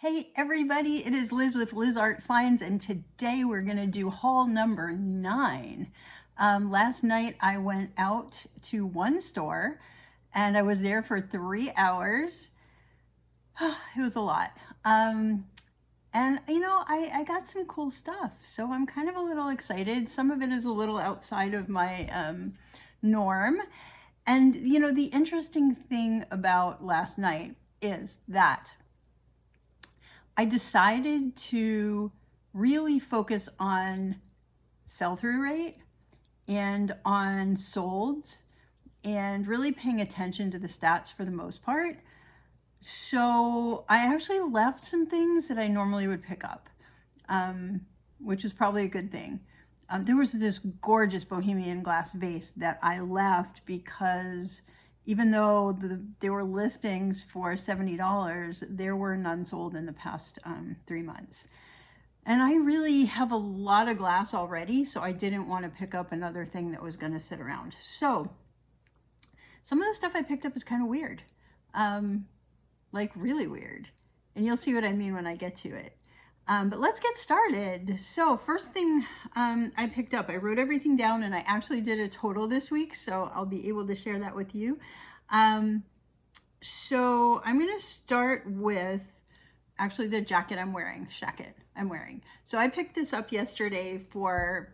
Hey everybody, it is Liz with Liz Art Finds, and today we're going to do haul number 9. Last night I went out to one store and I was there for 3 hours. It was a lot. And I got some cool stuff, so I'm kind of a little excited. Some of it is a little outside of my norm. And the interesting thing about last night is that I decided to really focus on sell-through rate and on solds and really paying attention to the stats for the most part. So I actually left some things that I normally would pick up, which is probably a good thing. There was this gorgeous Bohemian glass vase that I left because even though there were listings for $70, there were none sold in the past 3 months. And I really have a lot of glass already, so I didn't want to pick up another thing that was going to sit around. So some of the stuff I picked up is kind of weird, like really weird. And you'll see what I mean when I get to it. But let's get started. So first thing I picked up, I wrote everything down and I actually did a total this week, so I'll be able to share that with you. So I'm going to start with actually the jacket I'm wearing, shacket I'm wearing. So I picked this up yesterday for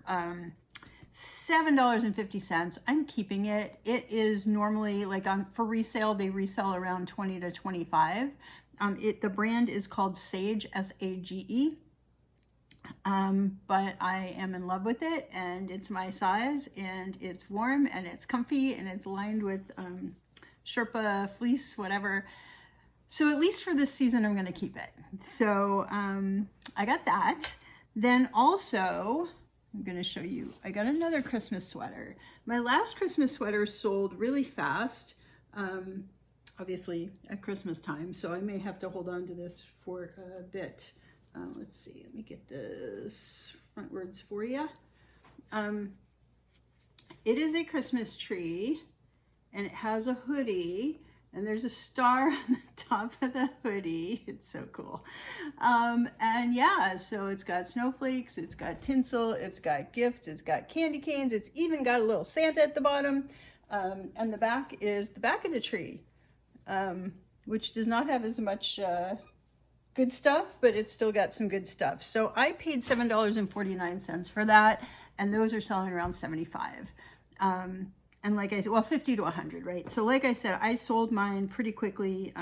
$7.50. I'm keeping it. It is normally like for resale, they resell around 20 to 25. The brand is called Sage, S-A-G-E. But I am in love with it, and it's my size, and it's warm, and it's comfy, and it's lined with Sherpa fleece, whatever. So at least for this season, I'm going to keep it. So I got that. Then also, I'm going to show you, I got another Christmas sweater. My last Christmas sweater sold really fast. Obviously at Christmas time, so I may have to hold on to this for a bit. Let's see, let me get this frontwards for you. It is a Christmas tree, and it has a hoodie, and there's a star on the top of the hoodie. It's so cool. And yeah, so it's got snowflakes, it's got tinsel, it's got gifts, it's got candy canes, it's even got a little Santa at the bottom. And the back is the back of the tree. Which does not have as much good stuff, but it's still got some good stuff. So I paid $7.49 for that, and those are selling around 75. And like I said, well, 50 to 100, right? So like I said, I sold mine pretty quickly,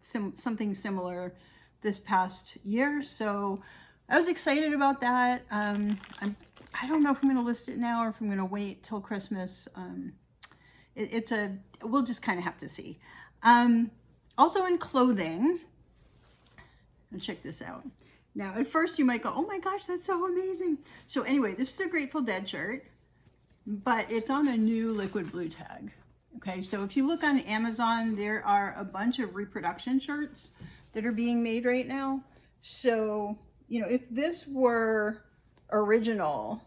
something similar this past year. So I was excited about that. I don't know if I'm going to list it now or if I'm going to wait till Christmas. We'll just kind of have to see. Also in clothing, and check this out. Now, at first you might go, oh my gosh, that's so amazing. So anyway, this is a Grateful Dead shirt, but it's on a new liquid blue tag. Okay, so if you look on Amazon, there are a bunch of reproduction shirts that are being made right now. So, if this were original,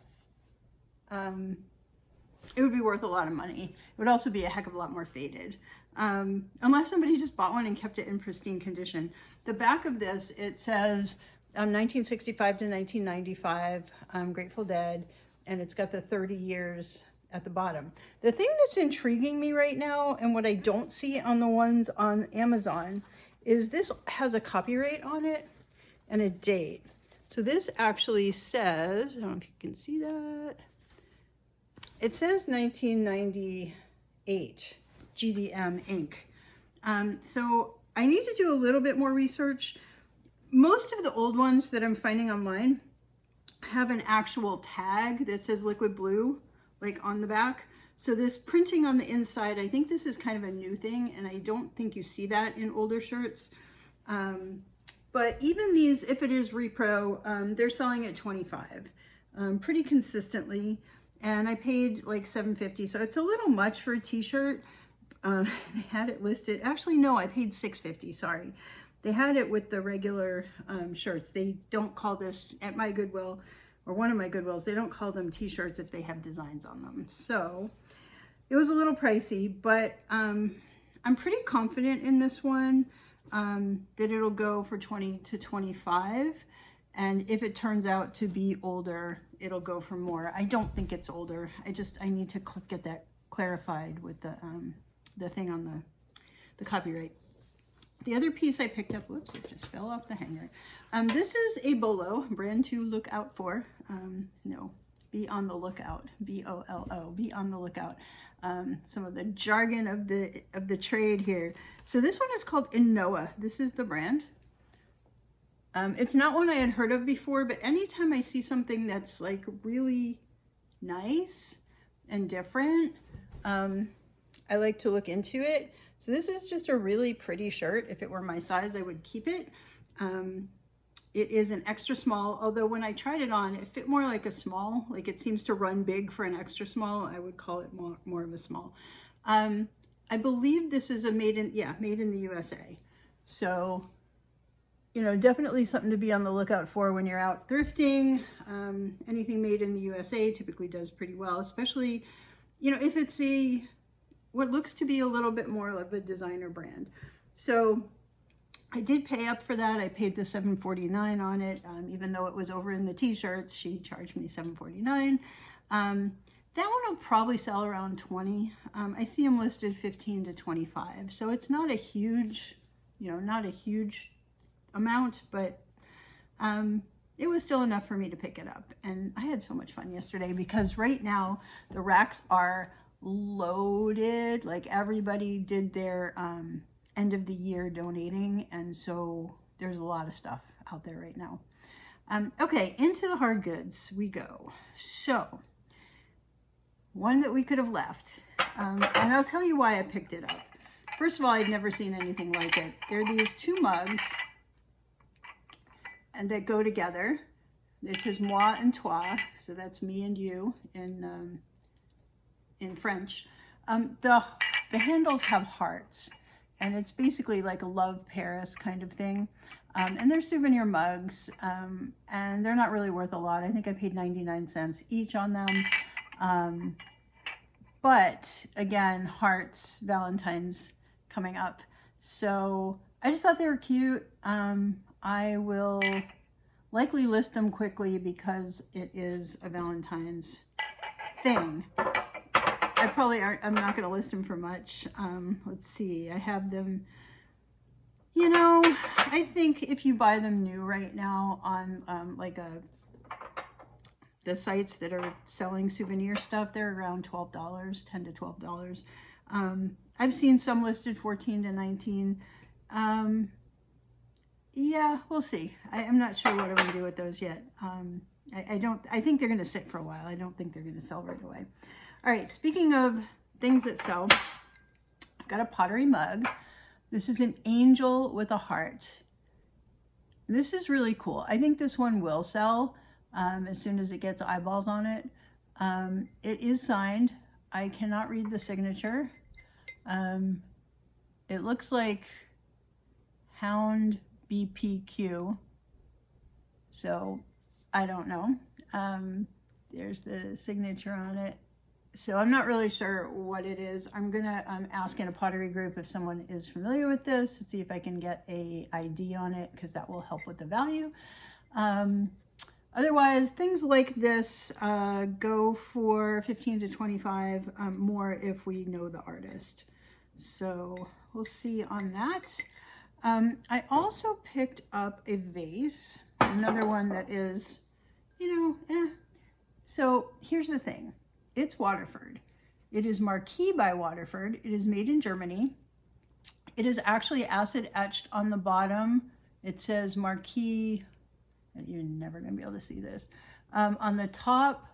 it would be worth a lot of money. It would also be a heck of a lot more faded. Unless somebody just bought one and kept it in pristine condition. The back of this, it says 1965 to 1995, Grateful Dead, and it's got the 30 years at the bottom. The thing that's intriguing me right now, and what I don't see on the ones on Amazon, is this has a copyright on it and a date. So this actually says, I don't know if you can see that, it says 1998. GDM Inc. So I need to do a little bit more research. Most of the old ones that I'm finding online have an actual tag that says liquid blue, like on the back. So this printing on the inside, I think this is kind of a new thing, and I don't think you see that in older shirts. But even these, if it is repro, they're selling at 25 pretty consistently. And I paid like $7.50, so it's a little much for a t-shirt. They had it listed. Actually, no, I paid $6.50. Sorry. They had it with the regular shirts. They don't call this at my Goodwill, or one of my Goodwills, they don't call them t-shirts if they have designs on them. So it was a little pricey, but I'm pretty confident in this one. that it'll go for 20 to 25. And if it turns out to be older, it'll go for more. I don't think it's older. I need to get that clarified with the thing on the copyright. The other piece I picked up, whoops, it just fell off the hanger. This is a bolo, brand to look out for. No, be on the lookout, B-O-L-O, be on the lookout. Some of the jargon of the trade here. So this one is called Inoa. This is the brand. It's not one I had heard of before, but anytime I see something that's like really nice and different, I like to look into it. So this is just a really pretty shirt. If it were my size, I would keep it. It is an extra small, although when I tried it on, it fit more like a small. Like it seems to run big for an extra small. I would call it more of a small. I believe this is a made in the USA. So, you know, definitely something to be on the lookout for when you're out thrifting. Anything made in the USA typically does pretty well, especially, you know, if it's what looks to be a little bit more of a designer brand. So I did pay up for that. I paid the $7.49 on it, even though it was over in the t-shirts. She charged me $7.49. That one will probably sell around 20. I see them listed 15 to 25. So it's not a huge, you know, not a huge amount, but it was still enough for me to pick it up. And I had so much fun yesterday because right now the racks are loaded. Like everybody did their end of the year donating, and so there's a lot of stuff out there right now. Okay, into the hard goods we go. So one that we could have left, and I'll tell you why I picked it up. First of all, I'd never seen anything like it. They're these two mugs and that go together. It says moi and toi, so that's me and you in French. The handles have hearts, and it's basically like a Love Paris kind of thing. And they're souvenir mugs, and they're not really worth a lot. I think I paid 99 cents each on them. But again, hearts, Valentine's coming up. So I just thought they were cute. I will likely list them quickly because it is a Valentine's thing. I'm not going to list them for much. Let's see, I have them, you know, I think if you buy them new right now on the sites that are selling souvenir stuff, they're around $12, $10 to $12. I've seen some listed 14 to 19. Yeah, we'll see. I'm not sure what I'm going to do with those yet. I think they're going to sit for a while. I don't think they're going to sell right away. All right, speaking of things that sell, I've got a pottery mug. This is an angel with a heart. This is really cool. I think this one will sell as soon as it gets eyeballs on it. It is signed. I cannot read the signature. It looks like Hound BPQ. So I don't know. There's the signature on it. So I'm not really sure what it is. I'm gonna ask in a pottery group if someone is familiar with this to see if I can get a ID on it, because that will help with the value. Otherwise, things like this go for 15 to 25 more if we know the artist. So we'll see on that. I also picked up a vase, another one that is, you know, So here's the thing. It's Waterford. It is Marquis by Waterford. It is made in Germany. It is actually acid etched on the bottom. It says Marquis. You're never going to be able to see this. On the top,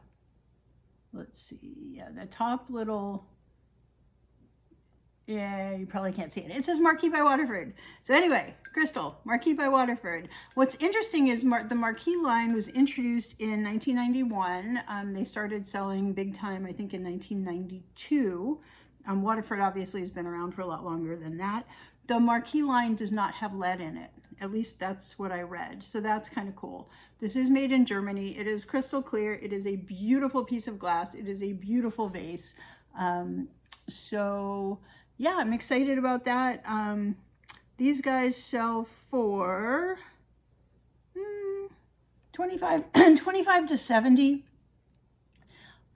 let's see. Yeah, the top little, yeah, you probably can't see it. It says Marquis by Waterford. So anyway, Crystal, Marquis by Waterford. What's interesting is the Marquis line was introduced in 1991. They started selling big time, I think, in 1992. Waterford obviously has been around for a lot longer than that. The Marquis line does not have lead in it. At least that's what I read. So that's kind of cool. This is made in Germany. It is crystal clear. It is a beautiful piece of glass. It is a beautiful vase. So yeah, I'm excited about that. These guys sell for 25 to 70.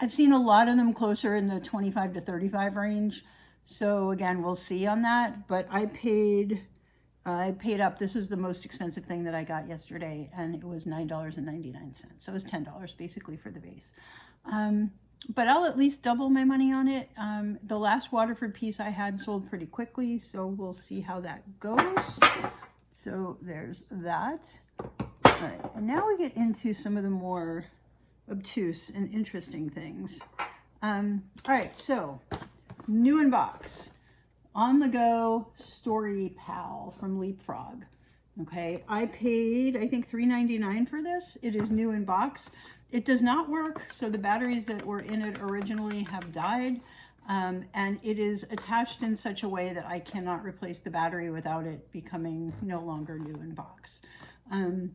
I've seen a lot of them closer in the 25 to 35 range. So again, we'll see on that, but I paid up. This is the most expensive thing that I got yesterday, and it was $9.99. So it was $10 basically for the vase. But I'll at least double my money on it. The last Waterford piece I had sold pretty quickly, so we'll see how that goes. So there's that. All right, and now we get into some of the more obtuse and interesting things. All right, so new in box, on the go Story Pal from Leapfrog. Okay, I paid, I think, $3.99 for this. It is new in box. It does not work, so the batteries that were in it originally have died, and it is attached in such a way that I cannot replace the battery without it becoming no longer new in box. I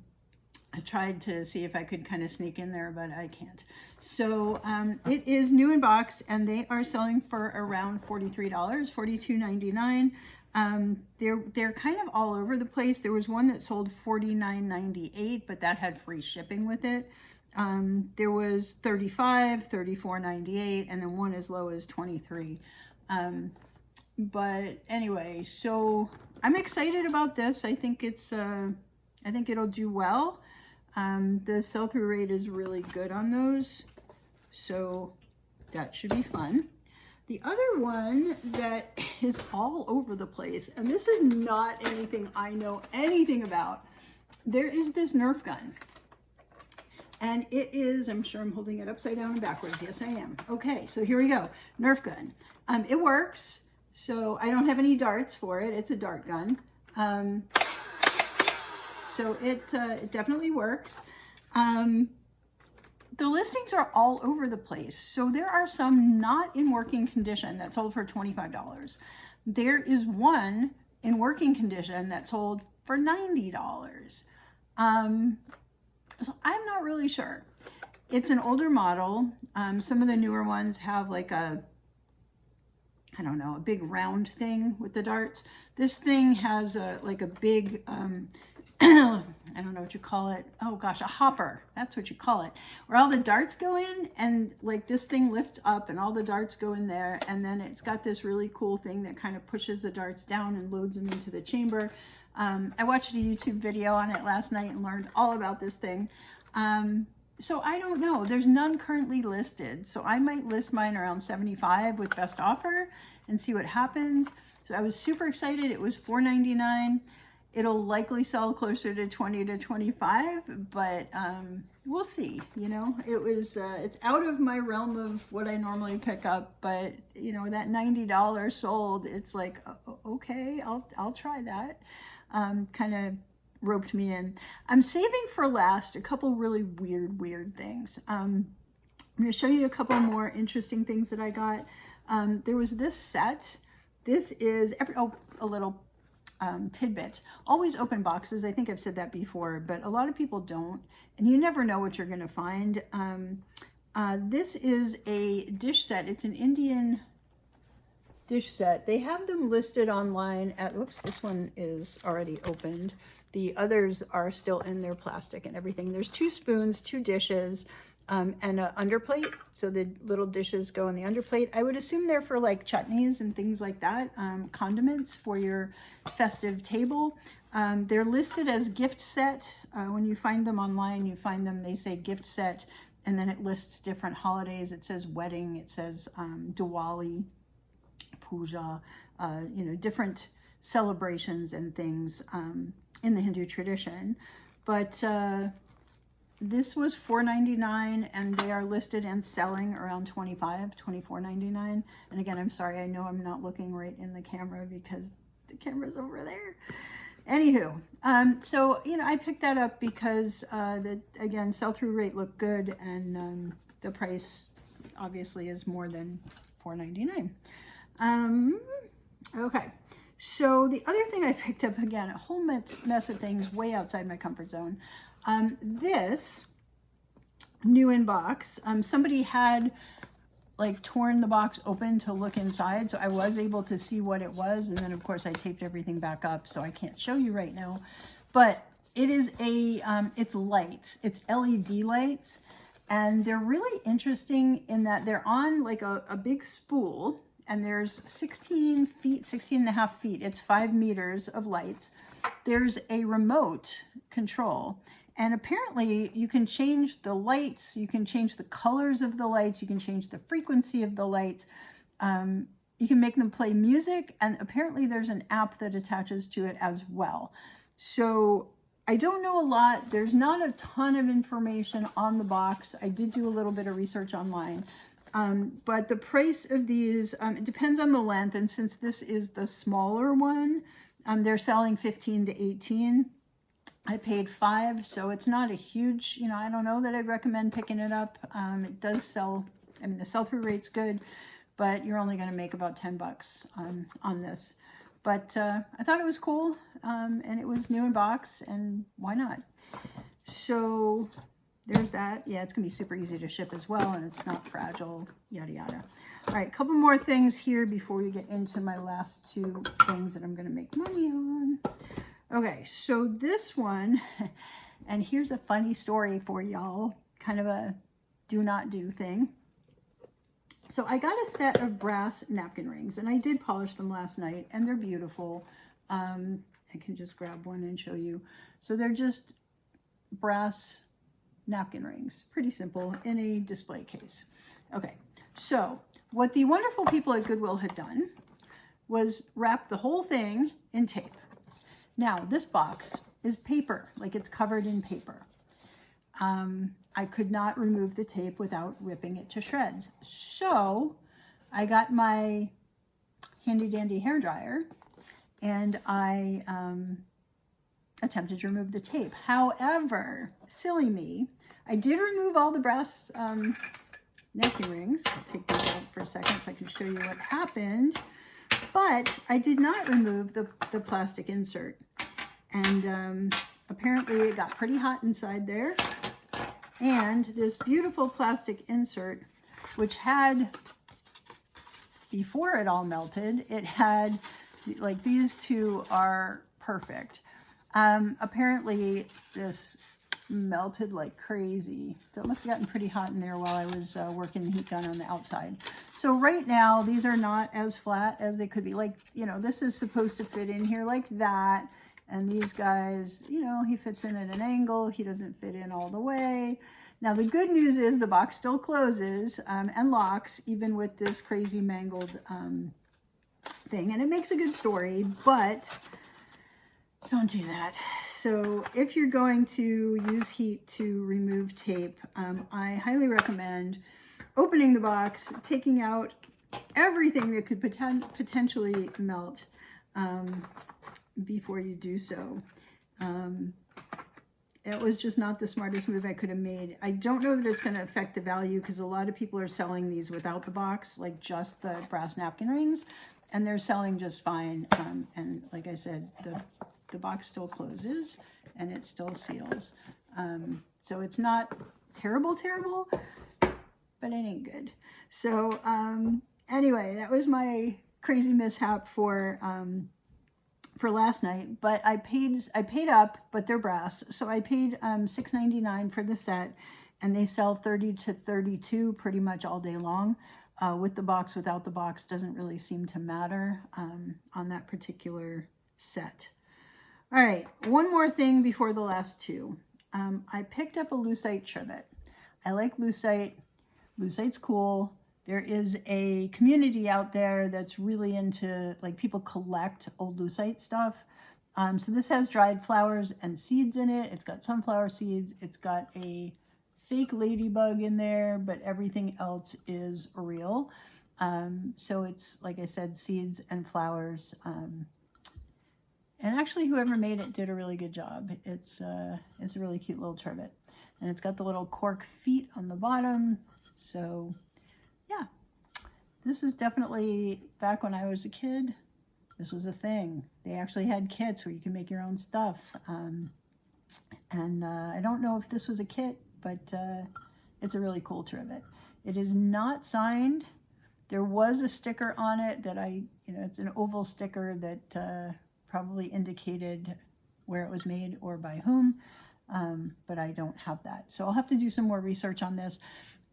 tried to see if I could kind of sneak in there, but I can't. So it is new in box, and they are selling for around $43, $42.99. They're kind of all over the place. There was one that sold $49.98, but that had free shipping with it. There was $35, $34.98, and then one as low as $23. But anyway, so I'm excited about this. I think it's I think it'll do well. The sell-through rate is really good on those, so that should be fun. The other one that is all over the place, and this is not anything I know anything about, there is this Nerf gun. And it is, I'm sure I'm holding it upside down and backwards. Yes, I am. Okay, so here we go. Nerf gun. It works. So I don't have any darts for it. It's a dart gun. So it definitely works. The listings are all over the place. So there are some not in working condition that sold for $25. There is one in working condition that sold for $90. So I'm not really sure. It's an older model. Some of the newer ones have like a, I don't know, a big round thing with the darts. This thing has like a big, I don't know what you call it. Oh gosh, a hopper. That's what you call it. Where all the darts go in, and like this thing lifts up and all the darts go in there. And then it's got this really cool thing that kind of pushes the darts down and loads them into the chamber. I watched a YouTube video on it last night and learned all about this thing. So I don't know. There's none currently listed. So I might list mine around $75 with best offer and see what happens. So I was super excited. It was $4.99. It'll likely sell closer to $20 to $25, but we'll see. You know, it's out of my realm of what I normally pick up, but you know, that $90 sold, it's like, okay, I'll try that. Kind of roped me in. I'm saving for last a couple really weird things. I'm going to show you a couple more interesting things that I got. There was this set. This is a little tidbit. Always open boxes. I think I've said that before, but a lot of people don't, and you never know what you're going to find. This is a dish set. It's an Indian dish set. They have them listed online at, whoops, this one is already opened. The others are still in their plastic and everything. There's 2 spoons, 2 dishes, and an underplate. So the little dishes go in the underplate. I would assume they're for like chutneys and things like that, condiments for your festive table. They're listed as gift set. When you find them online, you find them, they say gift set, and then it lists different holidays. It says wedding, it says Diwali, puja, you know, different celebrations and things in the Hindu tradition. But this was $4.99, and they are listed and selling around $24.99. And again, I'm sorry, I know I'm not looking right in the camera because the camera's over there. Anywho, so, you know, I picked that up because, again, sell-through rate looked good, and the price obviously is more than $4.99. Okay, so the other thing I picked up, again, a whole mess of things way outside my comfort zone. This new in box, somebody had like torn the box open to look inside, so I was able to see what it was, and then of course I taped everything back up, so I can't show you right now. But it is it's lights, it's LED lights, and they're really interesting in that they're on like a big spool, and there's 16 feet, 16 and a half feet, it's 5 meters of lights. There's a remote control. And apparently you can change the lights, you can change the colors of the lights, you can change the frequency of the lights, you can make them play music, and apparently there's an app that attaches to it as well. So I don't know a lot, there's not a ton of information on the box. I did do a little bit of research online, but the price of these, it depends on the length, and since this is the smaller one, they're selling 15 to 18. I paid $5, so it's not a huge, you know, I don't know that I'd recommend picking it up. It does sell, I mean, the sell-through rate's good, but you're only going to make about 10 bucks on this. But I thought it was cool, and it was new in box, and why not? So there's that. Yeah, it's going to be super easy to ship as well, and it's not fragile, yada, yada. All right, a couple more things here before we get into my last two things that I'm going to make money on. Okay, so this one, and here's a funny story for y'all, kind of a do not do thing. So I got a set of brass napkin rings, and I did polish them last night, and they're beautiful. I can just grab one and show you. So they're just brass napkin rings, pretty simple, in a display case. Okay, so what the wonderful people at Goodwill had done was wrap the whole thing in tape. Now, this box is paper, like it's covered in paper. I could not remove the tape without ripping it to shreds. So I got my handy dandy hairdryer, and I attempted to remove the tape. However, silly me, I did remove all the brass napkin rings. I'll take these out for a second so I can show you what happened. But I did not remove the plastic insert. And apparently it got pretty hot inside there. And this beautiful plastic insert, which had, before it all melted, it had, like, these two are perfect. Apparently this melted like crazy. So it must have gotten pretty hot in there while I was working the heat gun on the outside. So right now, these are not as flat as they could be. Like, you know, this is supposed to fit in here like that. And these guys, you know, he fits in at an angle. He doesn't fit in all the way. Now, the good news is the box still closes and locks, even with this crazy mangled thing. And it makes a good story, but don't do that. So if you're going to use heat to remove tape, I highly recommend opening the box, taking out everything that could potentially melt before you do so. It was just not the smartest move I could have made. I don't know that it's going to affect the value because a lot of people are selling these without the box, like just the brass napkin rings, and they're selling just fine. And like I said, the box still closes and it still seals. So it's not terrible, but it ain't good. So anyway, that was my crazy mishap for last night, but I paid up, but they're brass. So I paid $6.99 for the set, and they sell 30 to 32 pretty much all day long. With the box, without the box, doesn't really seem to matter on that particular set. All right, one more thing before the last two. I picked up a lucite trivet. I like lucite. Lucite's cool. There is a community out there that's really into, like, people collect old lucite stuff. So this has dried flowers and seeds in it. It's got sunflower seeds. It's got a fake ladybug in there, but everything else is real. So it's, like I said, seeds and flowers. And actually, whoever made it did a really good job. It's a really cute little trivet. And it's got the little cork feet on the bottom. So yeah, this is definitely, back when I was a kid, this was a thing. They actually had kits where you can make your own stuff. I don't know if this was a kit, but it's a really cool trivet. It is not signed. There was a sticker on it that it's an oval sticker that probably indicated where it was made or by whom, but I don't have that. So I'll have to do some more research on this.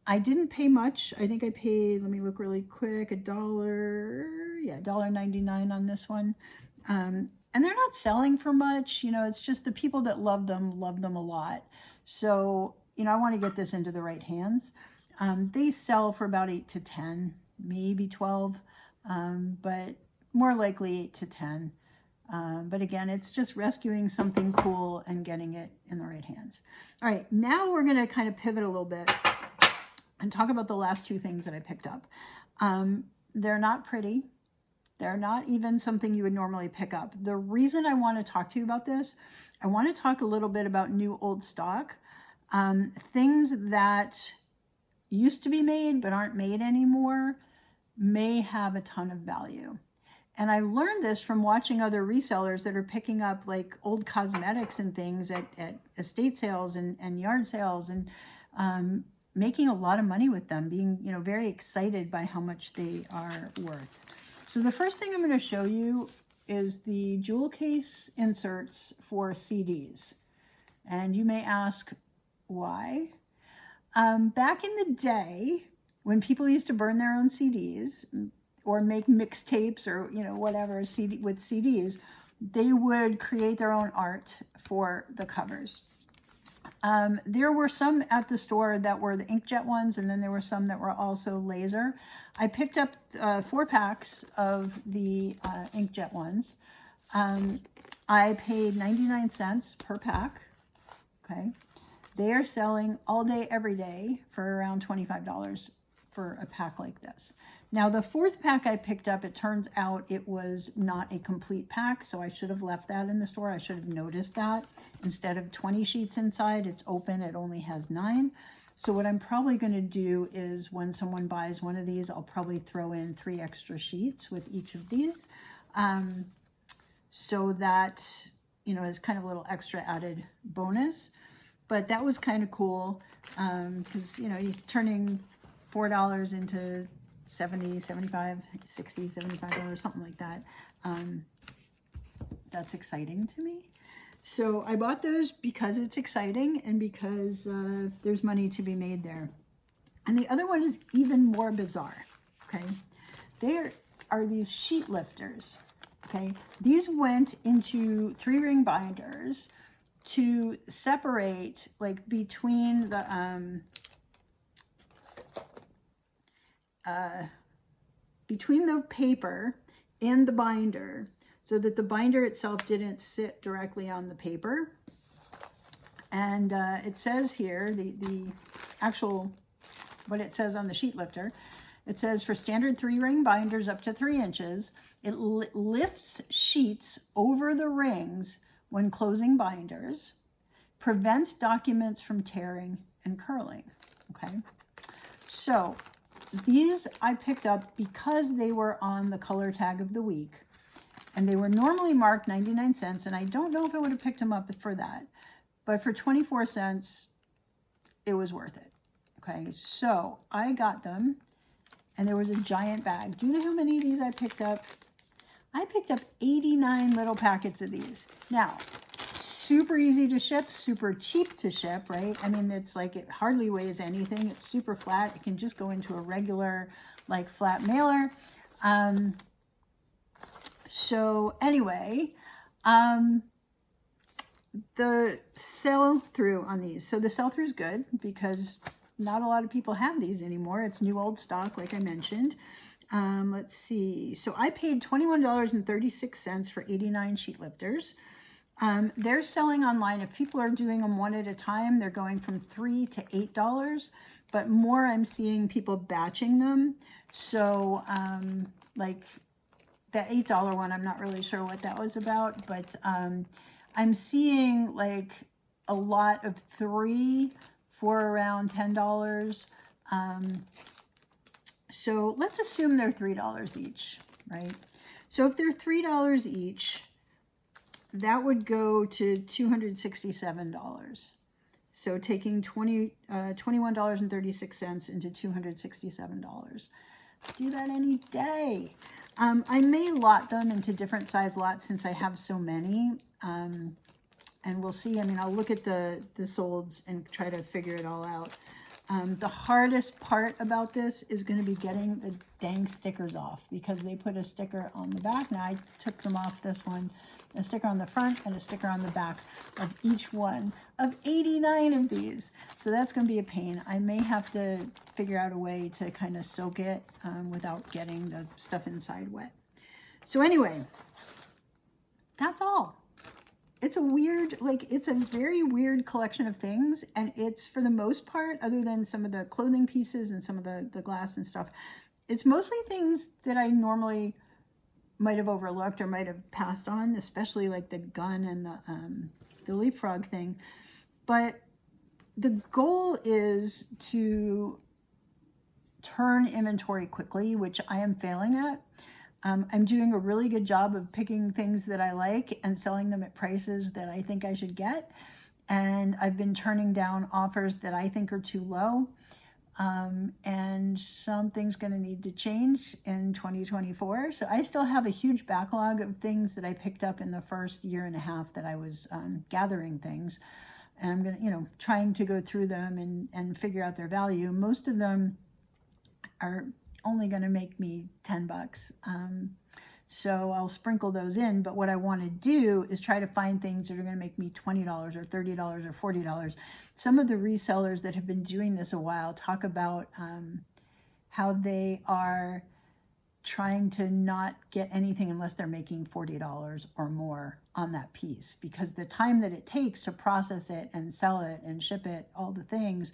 I didn't pay much. I think I paid, let me look really quick, $1.99 on this one. And they're not selling for much, it's just the people that love them a lot. So, I want to get this into the right hands. They sell for about 8 to 10, maybe 12, but more likely 8 to 10. But again, it's just rescuing something cool and getting it in the right hands. All right, now we're going to kind of pivot a little bit and talk about the last two things that I picked up. They're not pretty. They're not even something you would normally pick up. The reason I want to talk to you about this, I want to talk a little bit about new old stock, things that used to be made but aren't made anymore may have a ton of value. And I learned this from watching other resellers that are picking up like old cosmetics and things at estate sales and yard sales and making a lot of money with them, being very excited by how much they are worth. So the first thing I'm going to show you is the jewel case inserts for CDs. And you may ask, why? Back in the day, when people used to burn their own CDs or make mixtapes or whatever with CDs, they would create their own art for the covers. There were some at the store that were the inkjet ones, and then there were some that were also laser. I picked up 4 packs of the inkjet ones. I paid 99 cents per pack. Okay, they are selling all day, every day for around $25 for a pack like this. Now, the 4th pack I picked up, it turns out it was not a complete pack, so I should have left that in the store. I should have noticed that. Instead of 20 sheets inside, it's open, it only has 9. So what I'm probably going to do is when someone buys one of these, I'll probably throw in 3 extra sheets with each of these, so that, is kind of a little extra added bonus. But that was kind of cool, because, you're turning $4 into 70, 75, 60, $75, something like that. That's exciting to me. So I bought those because it's exciting and because there's money to be made there. And the other one is even more bizarre, okay? There are these sheet lifters, okay? These went into 3-ring binders to separate, like, between the paper and the binder, so that the binder itself didn't sit directly on the paper. And it says here, the actual, what it says on the sheet lifter, it says for standard 3-ring binders up to 3 inches, it lifts sheets over the rings when closing binders, prevents documents from tearing and curling, okay? So these I picked up because they were on the color tag of the week, and they were normally marked 99 cents, and I don't know if I would have picked them up for that, but for 24 cents, it was worth it, okay? So I got them, and there was a giant bag. Do you know how many of these I picked up? I picked up 89 little packets of these. Now, super easy to ship, super cheap to ship, right? I mean, it's like it hardly weighs anything. It's super flat. It can just go into a regular, like, flat mailer. So anyway, the sell-through on these. So the sell-through is good because not a lot of people have these anymore. It's new old stock, like I mentioned. Let's see. So I paid $21.36 for 89 sheet lifters. They're selling online. If people are doing them one at a time, they're going from $3 to $8. But more, I'm seeing people batching them. So like that $8 one, I'm not really sure what that was about. But I'm seeing like a lot of 3 for around $10. So let's assume they're $3 each, right? So if they're $3 each, that would go to $267. So taking $21.36 into $267. Do that any day. I may lot them into different size lots since I have so many. And we'll see. I mean, I'll look at the solds and try to figure it all out. The hardest part about this is going to be getting the dang stickers off, because they put a sticker on the back. Now I took them off this one, a sticker on the front and a sticker on the back of each one of 89 of these. So that's going to be a pain. I may have to figure out a way to kind of soak it without getting the stuff inside wet. So anyway, that's all. It's a weird, like, it's a very weird collection of things, and it's, for the most part, other than some of the clothing pieces and some of the glass and stuff, it's mostly things that I normally might have overlooked or might have passed on, especially like the gun and the leapfrog thing. But the goal is to turn inventory quickly, which I am failing at. I'm doing a really good job of picking things that I like and selling them at prices that I think I should get. And I've been turning down offers that I think are too low. And something's going to need to change in 2024. So I still have a huge backlog of things that I picked up in the first year and a half that I was gathering things. And I'm going to, trying to go through them and figure out their value. Most of them are only going to make me $10. So I'll sprinkle those in, but what I want to do is try to find things that are going to make me $20 or $30 or $40. Some of the resellers that have been doing this a while talk about how they are trying to not get anything unless they're making $40 or more on that piece, because the time that it takes to process it and sell it and ship it, all the things,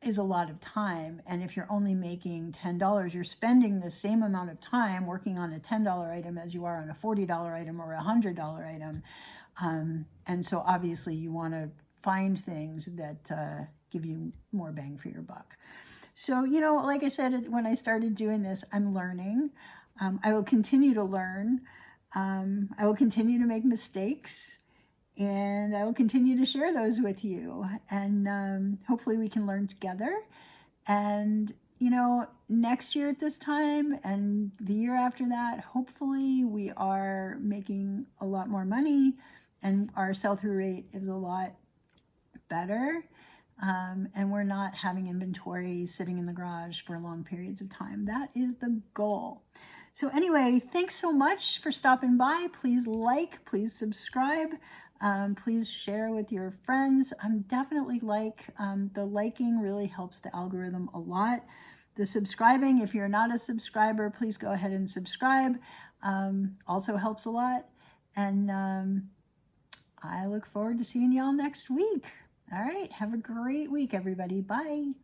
is a lot of time. And if you're only making $10, you're spending the same amount of time working on a $10 item as you are on a $40 item or a $100 item. And so obviously you want to find things that give you more bang for your buck. So, like I said, when I started doing this, I'm learning. I will continue to learn. I will continue to make mistakes. And I will continue to share those with you. And hopefully we can learn together. And, next year at this time and the year after that, hopefully we are making a lot more money and our sell-through rate is a lot better. And we're not having inventory sitting in the garage for long periods of time. That is the goal. So anyway, thanks so much for stopping by. Please like, please subscribe. Please share with your friends. I'm definitely the liking really helps the algorithm a lot. The subscribing, if you're not a subscriber, please go ahead and subscribe. Also helps a lot. And I look forward to seeing y'all next week. All right, have a great week, everybody. Bye.